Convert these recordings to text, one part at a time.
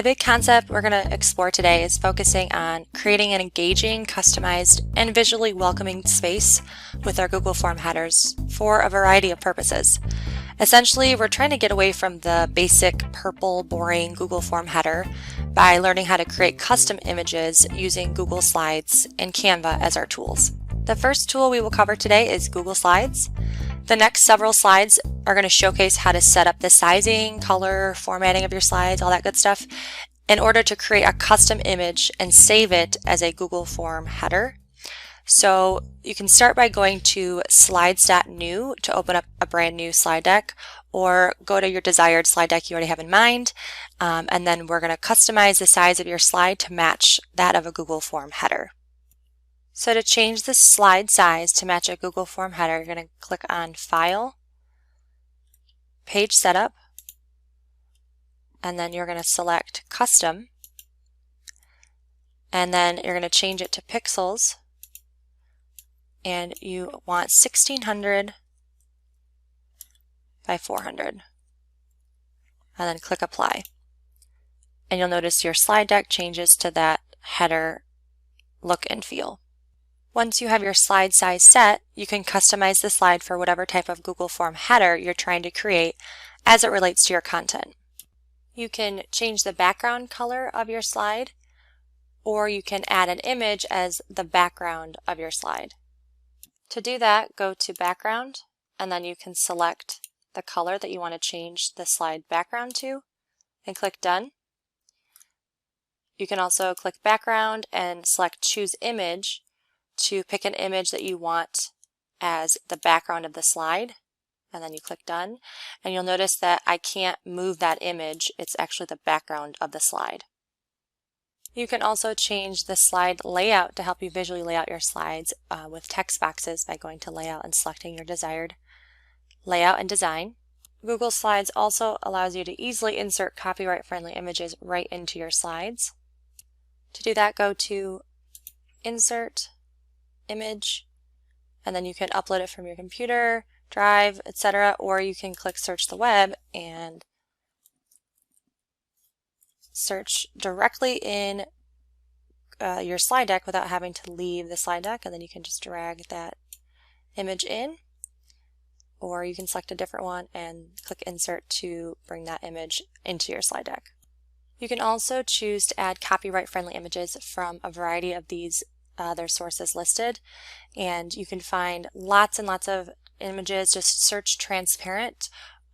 The big concept we're going to explore today is focusing on creating an engaging, customized, and visually welcoming space with our Google Form headers for a variety of purposes. Essentially, we're trying to get away from the basic purple, boring Google Form header by learning how to create custom images using Google Slides and Canva as our tools. The first tool we will cover today is Google Slides. The next several slides are going to showcase how to set up the sizing, color, formatting of your slides, all that good stuff, in order to create a custom image and save it as a Google Form header. So you can start by going to slides.new to open up a brand new slide deck, or go to your desired slide deck you already have in mind, and then we're going to customize the size of your slide to match that of a Google Form header. So to change the slide size to match a Google Form header, you're going to click on File, Page Setup, and then you're going to select Custom, and then you're going to change it to pixels, and you want 1600 by 400, and then click Apply. And you'll notice your slide deck changes to that header look and feel. Once you have your slide size set, you can customize the slide for whatever type of Google Form header you're trying to create as it relates to your content. You can change the background color of your slide, or you can add an image as the background of your slide. To do that, go to Background, and then you can select the color that you want to change the slide background to, and click Done. You can also click Background and select Choose Image to pick an image that you want as the background of the slide, and then you click Done, and you'll notice that I can't move that image. It's actually the background of the slide. You can also change the slide layout to help you visually lay out your slides with text boxes by going to Layout and selecting your desired layout and design. Google Slides also allows you to easily insert copyright-friendly images right into your slides. To do that, go to Insert, Image, and then you can upload it from your computer, drive, etc., or you can click Search the Web and search directly in your slide deck without having to leave the slide deck, and then you can just drag that image in, or you can select a different one and click Insert to bring that image into your slide deck. You can also choose to add copyright-friendly images from a variety of these other sources listed, and you can find lots and lots of images. Just search transparent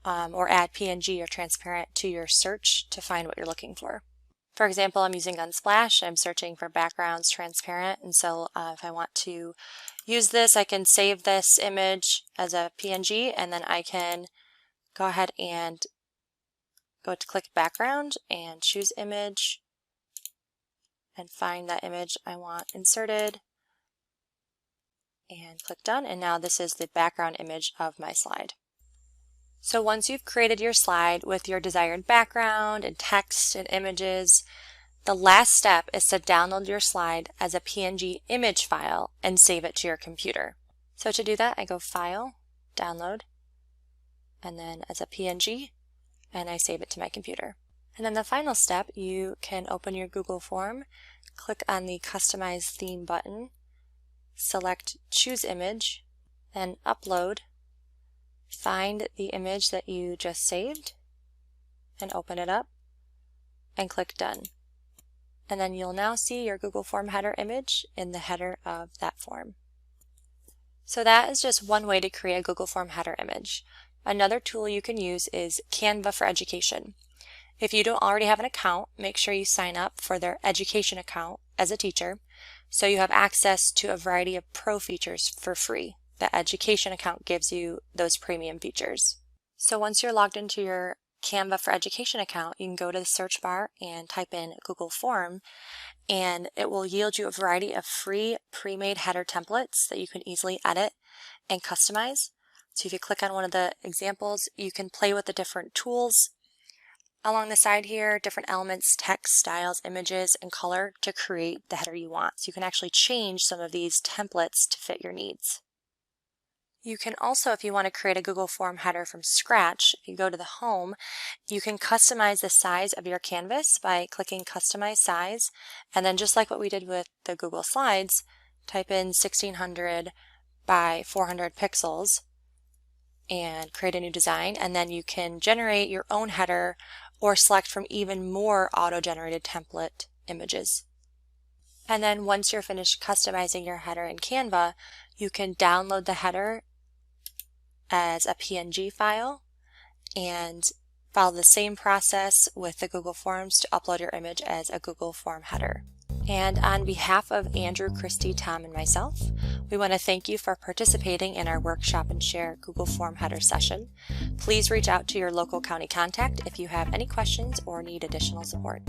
or add PNG or transparent to your search to find what you're looking for. For example, I'm using Unsplash. I'm searching for backgrounds transparent, and so if I want to use this, I can save this image as a PNG, and then I can go ahead and go to click background and choose image and find that image I want inserted and click Done, and now this is the background image of my slide. So once you've created your slide with your desired background and text and images, the last step is to download your slide as a PNG image file and save it to your computer. So to do that, I go File, Download, and then as a PNG, and I save it to my computer. And then the final step, you can open your Google Form, click on the Customize Theme button, select Choose Image, then Upload, find the image that you just saved, and open it up, and click Done. And then you'll now see your Google Form header image in the header of that form. So that is just one way to create a Google Form header image. Another tool you can use is Canva for Education. If you don't already have an account, make sure you sign up for their education account as a teacher, so you have access to a variety of pro features for free. The education account gives you those premium features. So once you're logged into your Canva for Education account, you can go to the search bar and type in Google Form, and it will yield you a variety of free pre-made header templates that you can easily edit and customize. So if you click on one of the examples, you can play with the different tools along the side here, different elements, text, styles, images, and color to create the header you want. So you can actually change some of these templates to fit your needs. You can also, if you want to create a Google Form header from scratch, if you go to the home, you can customize the size of your canvas by clicking Customize Size, and then just like what we did with the Google Slides, type in 1600 by 400 pixels and create a new design, and then you can generate your own header or select from even more auto-generated template images. And then once you're finished customizing your header in Canva, you can download the header as a PNG file and follow the same process with the Google Forms to upload your image as a Google Form header. And on behalf of Andrew, Christy, Tom, and myself, we want to thank you for participating in our Workshop and Share Google Form header session. Please reach out to your local county contact if you have any questions or need additional support.